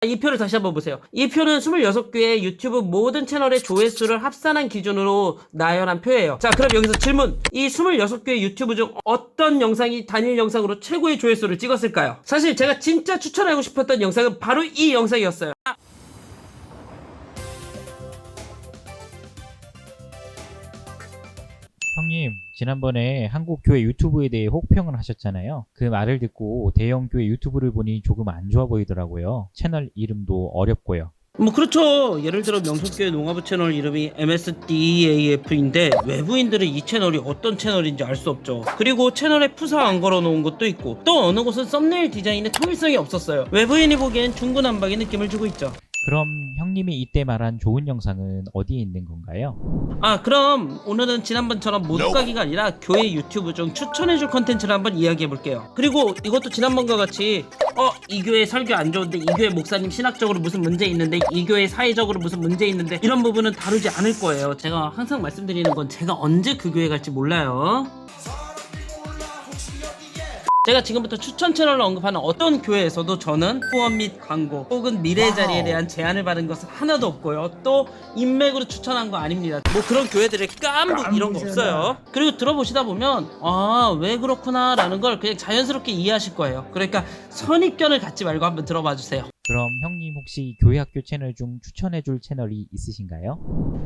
이 표를 다시 한번 보세요. 이 표는 26개의 유튜브 모든 채널의 조회수를 합산한 기준으로 나열한 표예요. 자, 그럼 여기서 질문. 이 26개의 유튜브 중 어떤 영상이 단일 영상으로 최고의 조회수를 찍었을까요? 사실 제가 진짜 추천하고 싶었던 영상은 바로 이 영상이었어요. 형님, 지난번에 한국 교회 유튜브에 대해 혹평을 하셨잖아요. 그 말을 듣고 대형 교회 유튜브를 보니 조금 안 좋아 보이더라고요. 채널 이름도 어렵고요. 뭐 그렇죠. 예를 들어 명성교회 농아부 채널 이름이 MSDAF인데 외부인들은 이 채널이 어떤 채널인지 알 수 없죠. 그리고 채널에 푸사 안 걸어놓은 것도 있고 또 어느 곳은 썸네일 디자인에 통일성이 없었어요. 외부인이 보기엔 중구난방의 느낌을 주고 있죠. 그럼 형님이 이때 말한 좋은 영상은 어디에 있는 건가요? 그럼 오늘은 지난번처럼 모두 가기가 아니라 교회 유튜브 중 추천해줄 컨텐츠를 한번 이야기해볼게요. 그리고 이것도 지난번과 같이 이 교회 설교 안 좋은데, 이 교회 목사님 신학적으로 무슨 문제 있는데, 이 교회 사회적으로 무슨 문제 있는데, 이런 부분은 다루지 않을 거예요. 제가 항상 말씀드리는 건 제가 언제 그 교회 갈지 몰라요. 제가 지금부터 추천 채널을 언급하는 어떤 교회에서도 저는 후원 및 광고 혹은 미래 자리에 대한 제안을 받은 것은 하나도 없고요. 또 인맥으로 추천한 거 아닙니다. 뭐 그런 교회들의 깐부 이런 거 없어요. 그리고 들어보시다 보면 왜 그렇구나 라는 걸 그냥 자연스럽게 이해하실 거예요. 그러니까 선입견을 갖지 말고 한번 들어봐 주세요. 그럼 형님 혹시 교회학교 채널 중 추천해줄 채널이 있으신가요?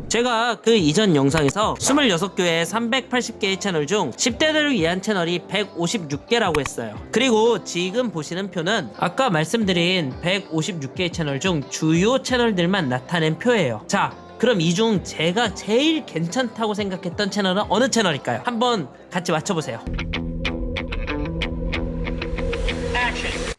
제가 그 이전 영상에서 26교회 380개의 채널 중 10대들을 위한 채널이 156개라고 했어요. 그리고 지금 보시는 표는 아까 말씀드린 156개의 채널 중 주요 채널들만 나타낸 표예요. 자, 그럼 이 중 제가 제일 괜찮다고 생각했던 채널은 어느 채널일까요? 한번 같이 맞춰보세요.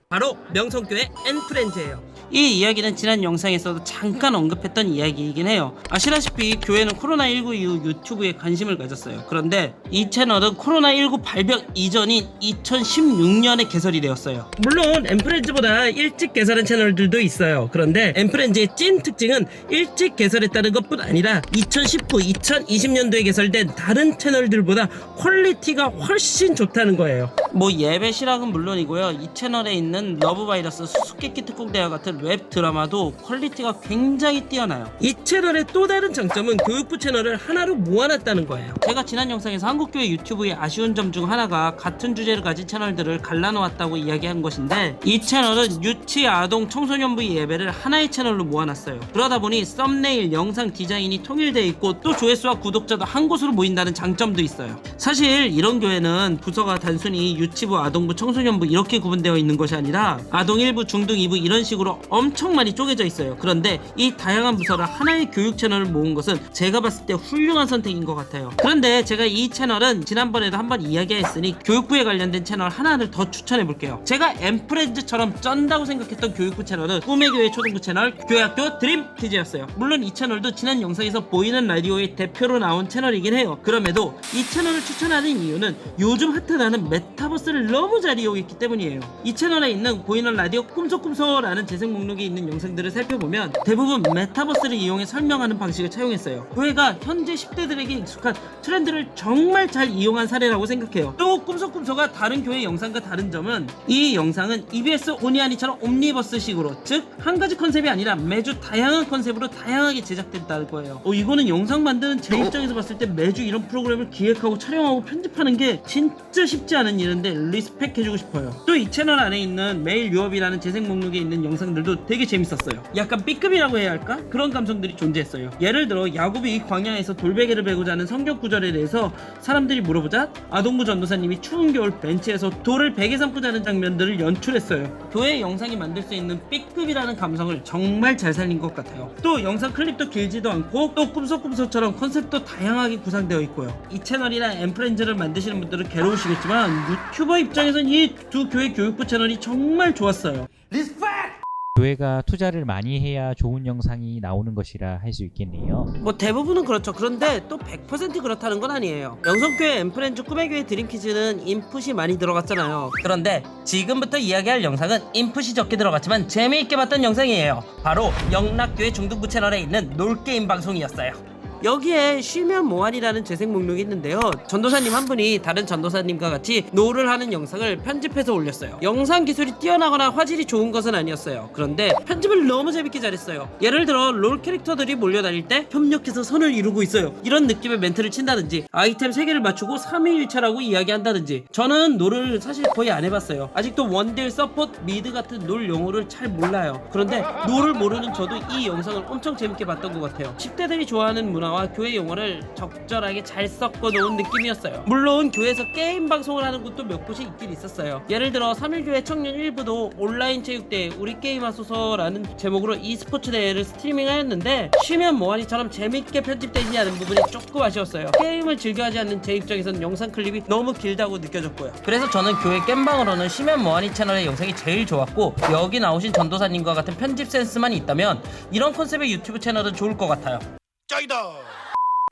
바로 명성교회 앤프렌즈예요. 이 이야기는 지난 영상에서도 잠깐 언급했던 이야기이긴 해요. 아시다시피 교회는 코로나19 이후 유튜브에 관심을 가졌어요. 그런데 이 채널은 코로나19 발병 이전인 2016년에 개설이 되었어요. 물론 앤프렌즈보다 일찍 개설한 채널들도 있어요. 그런데 앤프렌즈의 찐 특징은 일찍 개설했다는 것뿐 아니라 2019, 2020년도에 개설된 다른 채널들보다 퀄리티가 훨씬 좋다는 거예요. 뭐 예배 실학은 물론이고요. 이 채널에 있는 러브바이러스, 수수께끼 특공대와 같은 웹 드라마도 퀄리티가 굉장히 뛰어나요. 이 채널의 또 다른 장점은 교육부 채널을 하나로 모아놨다는 거예요. 제가 지난 영상에서 한국교회 유튜브의 아쉬운 점 중 하나가 같은 주제를 가진 채널들을 갈라놓았다고 이야기한 것인데, 이 채널은 유치, 아동, 청소년부 예배를 하나의 채널로 모아놨어요. 그러다 보니 썸네일, 영상 디자인이 통일되어 있고 또 조회수와 구독자도 한 곳으로 모인다는 장점도 있어요. 사실 이런 교회는 부서가 단순히 유치부, 아동부, 청소년부 이렇게 구분되어 있는 것이 아니라 아동 1부, 중등 2부 이런 식으로 엄청 많이 쪼개져 있어요. 그런데 이 다양한 부서를 하나의 교육 채널을 모은 것은 제가 봤을 때 훌륭한 선택인 것 같아요. 그런데 제가 이 채널은 지난번에도 한번 이야기했으니 교육부에 관련된 채널 하나를 더 추천해 볼게요. 제가 엠프렌즈처럼 쩐다고 생각했던 교육부 채널은 꿈의 교회 초등부 채널 교회학교 드림키즈였어요. 물론 이 채널도 지난 영상에서 보이는 라디오의 대표로 나온 채널이긴 해요. 그럼에도 이 채널을 추천하는 이유는 요즘 핫하다는 메타버스를 너무 잘 이용했기 때문이에요. 이 채널에 있는 보이는 라디오 꿈소꿈소라는 재생 목록에 있는 영상들을 살펴보면 대부분 메타버스를 이용해 설명하는 방식을 차용했어요. 교회가 현재 10대들에게 익숙한 트렌드를 정말 잘 이용한 사례라고 생각해요. 또 꿈소꿈소가 다른 교회 영상과 다른 점은 이 영상은 EBS 오니아니처럼 옴니버스식으로, 즉 한 가지 컨셉이 아니라 매주 다양한 컨셉으로 다양하게 제작됐다는 거예요. 이거는 영상 만드는 제 입장에서 봤을 때 매주 이런 프로그램을 기획하고 촬영하고 편집하는 게 진짜 쉽지 않은 일인데 리스펙 해주고 싶어요. 또 이 채널 안에 있는 매일 유업이라는 재생 목록에 있는 영상들도 되게 재밌었어요. 약간 B급이라고 해야 할까? 그런 감성들이 존재했어요. 예를 들어 야곱이 광야에서 돌베개를 베고자 하는 성경 구절에 대해서 사람들이 물어보자 아동부 전도사님이 추운 겨울 벤치에서 돌을 베개 삼고 자는 장면들을 연출했어요. 교회 영상이 만들 수 있는 B급이라는 감성을 정말 잘 살린 것 같아요. 또 영상 클립도 길지도 않고 또 꿈소꿈소처럼 컨셉도 다양하게 구상되어 있고요. 이 채널이나 엠프렌즈를 만드시는 분들은 괴로우시겠지만 유튜버 입장에선 이 두 교회 교육부 채널이 정말 좋았어요. 교회가 투자를 많이 해야 좋은 영상이 나오는 것이라 할 수 있겠네요. 뭐 대부분은 그렇죠. 그런데 또 100% 그렇다는 건 아니에요. 명성교회 엠프렌즈 꿈의 교회 드림키즈는 인풋이 많이 들어갔잖아요. 그런데 지금부터 이야기할 영상은 인풋이 적게 들어갔지만 재미있게 봤던 영상이에요. 바로 영락교회 중등부 채널에 있는 놀게임 방송이었어요. 여기에 쉬면 뭐하니라는 재생 목록이 있는데요. 전도사님 한 분이 다른 전도사님과 같이 노를 하는 영상을 편집해서 올렸어요. 영상 기술이 뛰어나거나 화질이 좋은 것은 아니었어요. 그런데 편집을 너무 재밌게 잘했어요. 예를 들어 롤 캐릭터들이 몰려다닐 때 협력해서 선을 이루고 있어요, 이런 느낌의 멘트를 친다든지, 아이템 3개를 맞추고 3일1차라고 이야기한다든지. 저는 롤을 사실 거의 안 해봤어요. 아직도 원딜, 서포트, 미드 같은 롤 용어를 잘 몰라요. 그런데 롤을 모르는 저도 이 영상을 엄청 재밌게 봤던 것 같아요. 10대들이 좋아하는 문화와 교회 용어를 적절하게 잘 섞어 놓은 느낌이었어요. 물론 교회에서 게임 방송을 하는 곳도 몇 곳이 있긴 있었어요. 예를 들어 3일교회 청년 일부도 온라인 체육대회 우리 게임 하소서라는 제목으로 e스포츠 대회를 스트리밍하였는데 쉬면 뭐하니처럼 재밌게 편집되지 않은 부분이 조금 아쉬웠어요. 게임을 즐겨하지 않는 제 입장에선 영상 클립이 너무 길다고 느껴졌고요. 그래서 저는 교회 겜방으로는 쉬면 뭐하니 채널의 영상이 제일 좋았고, 여기 나오신 전도사님과 같은 편집 센스만 있다면 이런 컨셉의 유튜브 채널은 좋을 것 같아요. 짱이다.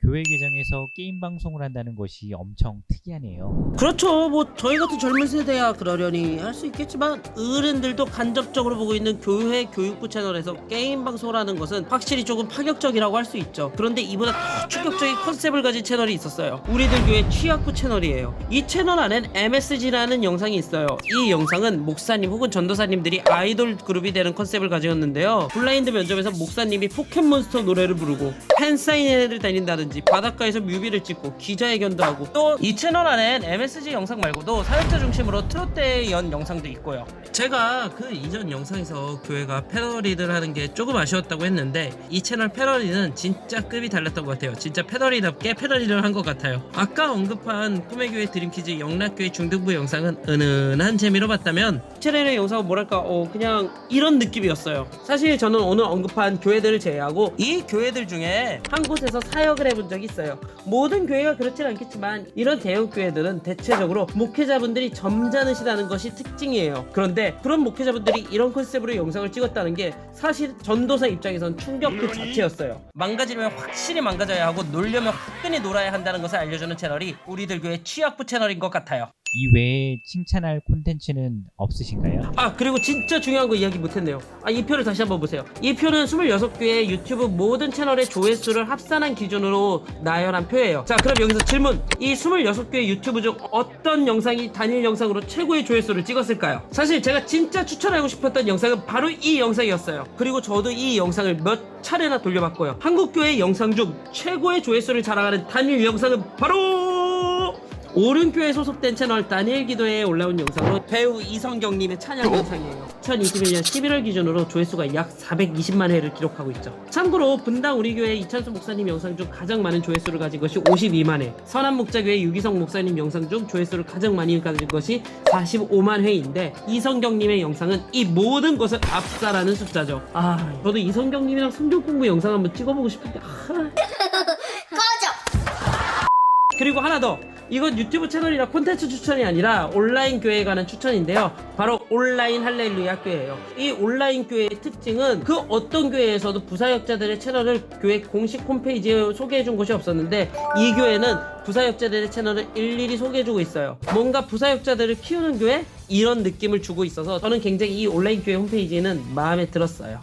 교회 계정에서 게임 방송을 한다는 것이 엄청 특이하네요. 그렇죠. 뭐 저희 같은 젊은 세대야 그러려니 할 수 있겠지만, 어른들도 간접적으로 보고 있는 교회 교육부 채널에서 게임 방송을 하는 것은 확실히 조금 파격적이라고 할 수 있죠. 그런데 이보다 더 충격적인 컨셉을 가진 채널이 있었어요. 우리들 교회 취학부 채널이에요. 이 채널 안엔 MSG라는 영상이 있어요. 이 영상은 목사님 혹은 전도사님들이 아이돌 그룹이 되는 컨셉을 가지었는데요. 블라인드 면접에서 목사님이 포켓몬스터 노래를 부르고 팬사인회를 다닌다든지, 바닷가에서 뮤비를 찍고 기자회견도 하고, 또 이 채널 안엔 MSG 영상 말고도 사역자 중심으로 트롯대회 연 영상도 있고요. 제가 그 이전 영상에서 교회가 패러디를 하는 게 조금 아쉬웠다고 했는데, 이 채널 패러디는 진짜 급이 달랐던 것 같아요. 진짜 패러디답게 패러디를 한 것 같아요. 아까 언급한 꿈의 교회 드림키즈 영락교회 중등부 영상은 은은한 재미로 봤다면, 이 채널의 영상은 뭐랄까 그냥 이런 느낌이었어요. 사실 저는 오늘 언급한 교회들을 제외하고 이 교회들 중에 한 곳에서 사역을 해본 적이 있어요. 모든 교회가 그렇진 않겠지만 이런 대형 교회들은 대체적으로 목회자분들이 점잖으시다는 것이 특징이에요. 그런데 그런 목회자분들이 이런 컨셉으로 영상을 찍었다는 게 사실 전도사 입장에선 충격 그 자체였어요. 망가지려면 확실히 망가져야 하고, 놀려면 화끈히 놀아야 한다는 것을 알려주는 채널이 우리들 교회 취학부 채널인 것 같아요. 이 외에 칭찬할 콘텐츠는 없으신가요? 그리고 진짜 중요한 거 이야기 못했네요. 이 표를 다시 한번 보세요. 이 표는 26개의 유튜브 모든 채널의 조회수를 합산한 기준으로 나열한 표예요. 자, 그럼 여기서 질문. 이 26개의 유튜브 중 어떤 영상이 단일 영상으로 최고의 조회수를 찍었을까요? 사실 제가 진짜 추천하고 싶었던 영상은 바로 이 영상이었어요. 그리고 저도 이 영상을 몇 차례나 돌려봤고요. 한국교회 영상 중 최고의 조회수를 자랑하는 단일 영상은 바로 오른교회 소속된 채널 다니엘 기도회에 올라온 영상으로 배우 이성경님의 찬양 영상이에요. 2021년 11월 기준으로 조회수가 약 420만 회를 기록하고 있죠. 참고로 분당 우리교회 이찬수 목사님 영상 중 가장 많은 조회수를 가진 것이 52만 회, 선한목자교회 유기성 목사님 영상 중 조회수를 가장 많이 가진 것이 45만 회인데, 이성경님의 영상은 이 모든 것을 압살하는 숫자죠. 저도 이성경님이랑 성경 공부 영상 한번 찍어보고 싶은데 그리고 하나 더, 이건 유튜브 채널이라 콘텐츠 추천이 아니라 온라인 교회에 관한 추천인데요. 바로 온라인 할렐루야 교회예요. 이 온라인 교회의 특징은 그 어떤 교회에서도 부사역자들의 채널을 교회 공식 홈페이지에 소개해준 곳이 없었는데, 이 교회는 부사역자들의 채널을 일일이 소개해주고 있어요. 뭔가 부사역자들을 키우는 교회? 이런 느낌을 주고 있어서 저는 굉장히 이 온라인 교회 홈페이지는 마음에 들었어요.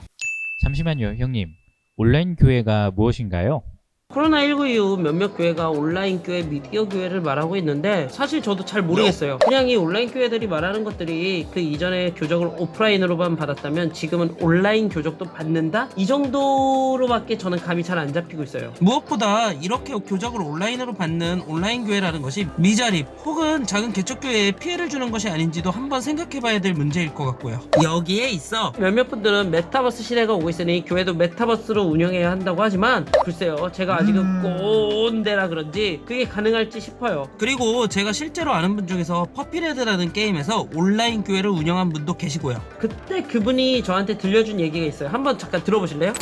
잠시만요, 형님. 온라인 교회가 무엇인가요? 코로나19 이후 몇몇 교회가 온라인 교회, 미디어 교회를 말하고 있는데 사실 저도 잘 모르겠어요. 그냥 이 온라인 교회들이 말하는 것들이 그 이전에 교적을 오프라인으로만 받았다면 지금은 온라인 교적도 받는다? 이 정도로밖에 저는 감이 잘 안 잡히고 있어요. 무엇보다 이렇게 교적을 온라인으로 받는 온라인 교회라는 것이 미자립 혹은 작은 개척교회에 피해를 주는 것이 아닌지도 한번 생각해봐야 될 문제일 것 같고요. 여기에 있어 몇몇 분들은 메타버스 시대가 오고 있으니 교회도 메타버스로 운영해야 한다고 하지만, 글쎄요, 제가 아직은 꼰대라 그런지 그게 가능할지 싶어요. 그리고 제가 실제로 아는 분 중에서 퍼피레드라는 게임에서 온라인 교회를 운영한 분도 계시고요. 그때 그분이 저한테 들려준 얘기가 있어요. 한번 잠깐 들어보실래요?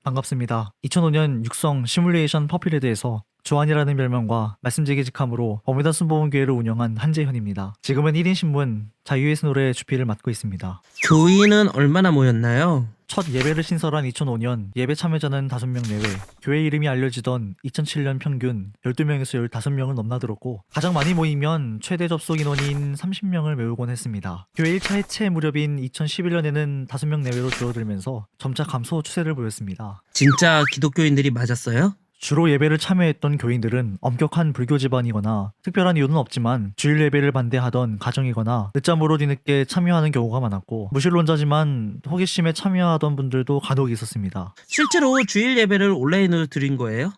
반갑습니다. 2005년 육성 시뮬레이션 퍼피레드에서 조한이라는 별명과 말씀제기직함으로 버뮤다 순복음교회를 운영한 한재현입니다. 지금은 1인 신문 자유예수 노래 주피를 맡고 있습니다. 교인은 얼마나 모였나요? 첫 예배를 신설한 2005년 예배 참여자는 5명 내외, 교회 이름이 알려지던 2007년 평균 12명에서 15명을 넘나들었고 가장 많이 모이면 최대 접속 인원인 30명을 메우곤 했습니다. 교회 1차 해체 무렵인 2011년에는 5명 내외로 줄어들면서 점차 감소 추세를 보였습니다. 진짜 기독교인들이 맞았어요? 주로 예배를 참여했던 교인들은 엄격한 불교 집안이거나 특별한 이유는 없지만 주일 예배를 반대하던 가정이거나 늦잠으로 뒤늦게 참여하는 경우가 많았고 무신론자지만 호기심에 참여하던 분들도 간혹 있었습니다. 실제로 주일 예배를 온라인으로 드린 거예요?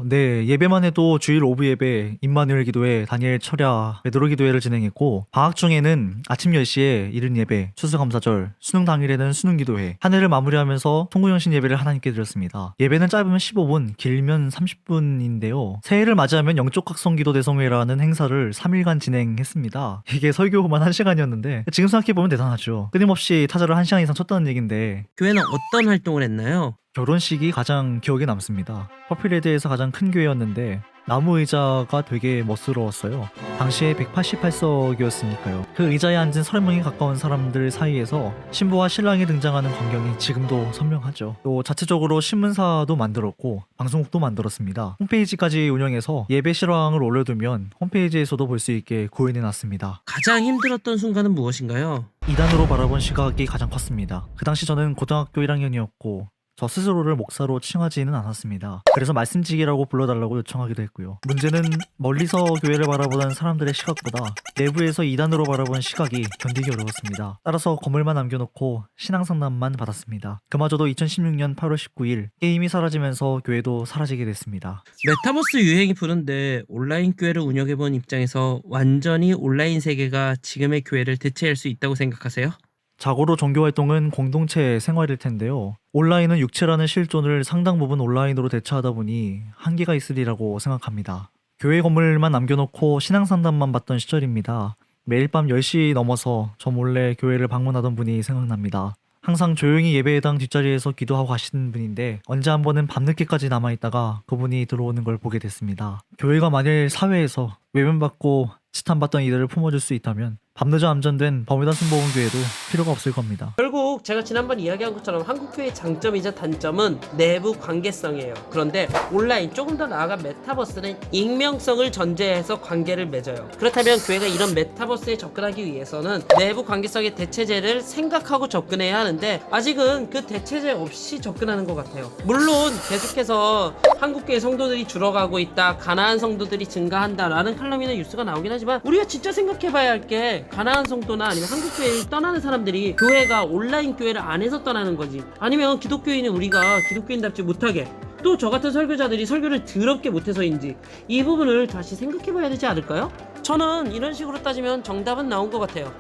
네, 예배만 해도 주일 오브 예배, 임마누엘 기도회, 다니엘 철야, 베드로 기도회를 진행했고 방학 중에는 아침 10시에 이른 예배, 추수감사절, 수능 당일에는 수능 기도회, 한 해를 마무리하면서 통구영신 예배를 하나님께 드렸습니다. 예배는 짧으면 15분, 길면 30분인데요. 새해를 맞이하면 영적 각성 기도 대성회라는 행사를 3일간 진행했습니다. 이게 설교만 1시간이었는데 지금 생각해보면 대단하죠. 끊임없이 타자를 1시간 이상 쳤다는 얘긴데 교회는 어떤 활동을 했나요? 결혼식이 가장 기억에 남습니다. 퍼필레드에서 가장 큰 교회였는데 나무 의자가 되게 멋스러웠어요. 당시에 188석이었으니까요. 그 의자에 앉은 30명에 가까운 사람들 사이에서 신부와 신랑이 등장하는 광경이 지금도 선명하죠. 또 자체적으로 신문사도 만들었고 방송국도 만들었습니다. 홈페이지까지 운영해서 예배 실황을 올려두면 홈페이지에서도 볼 수 있게 구현해놨습니다. 가장 힘들었던 순간은 무엇인가요? 2단으로 바라본 시각이 가장 컸습니다. 그 당시 저는 고등학교 1학년이었고 저 스스로를 목사로 칭하지는 않았습니다. 그래서 말씀지기라고 불러달라고 요청하기도 했고요. 문제는 멀리서 교회를 바라보던 사람들의 시각보다 내부에서 2단으로 바라본 시각이 견디기 어려웠습니다. 따라서 건물만 남겨놓고 신앙상담만 받았습니다. 그마저도 2016년 8월 19일 게임이 사라지면서 교회도 사라지게 됐습니다. 메타버스 유행이 부른데 온라인 교회를 운영해본 입장에서 완전히 온라인 세계가 지금의 교회를 대체할 수 있다고 생각하세요? 자고로 종교활동은 공동체 생활일 텐데요. 온라인은 육체라는 실존을 상당 부분 온라인으로 대처하다 보니 한계가 있으리라고 생각합니다. 교회 건물만 남겨놓고 신앙상담만 받던 시절입니다. 매일 밤 10시 넘어서 저 몰래 교회를 방문하던 분이 생각납니다. 항상 조용히 예배당 뒷자리에서 기도하고 가시는 분인데 언제 한 번은 밤늦게까지 남아있다가 그분이 들어오는 걸 보게 됐습니다. 교회가 만일 사회에서 외면받고 치탄받던 이들을 품어줄 수 있다면 밤늦어 암전된 버뮤다 순복음교회도 필요가 없을 겁니다. 결국 제가 지난번 이야기한 것처럼 한국교회의 장점이자 단점은 내부 관계성이에요. 그런데 온라인, 조금 더 나아가 메타버스는 익명성을 전제해서 관계를 맺어요. 그렇다면 교회가 이런 메타버스에 접근하기 위해서는 내부 관계성의 대체제를 생각하고 접근해야 하는데 아직은 그 대체제 없이 접근하는 것 같아요. 물론 계속해서 한국교회 성도들이 줄어가고 있다, 가난한 성도들이 증가한다라는 칼럼이나 뉴스가 나오긴 하지만 우리가 진짜 생각해봐야 할 게 가난한 성도나 아니면 한국교회를 떠나는 사람들이 교회가 온라인 교회를 안 해서 떠나는 거지, 아니면 기독교인은 우리가 기독교인답지 못하게, 또 저 같은 설교자들이 설교를 더럽게 못해서인지 이 부분을 다시 생각해봐야 되지 않을까요? 저는 이런 식으로 따지면 정답은 나온 것 같아요.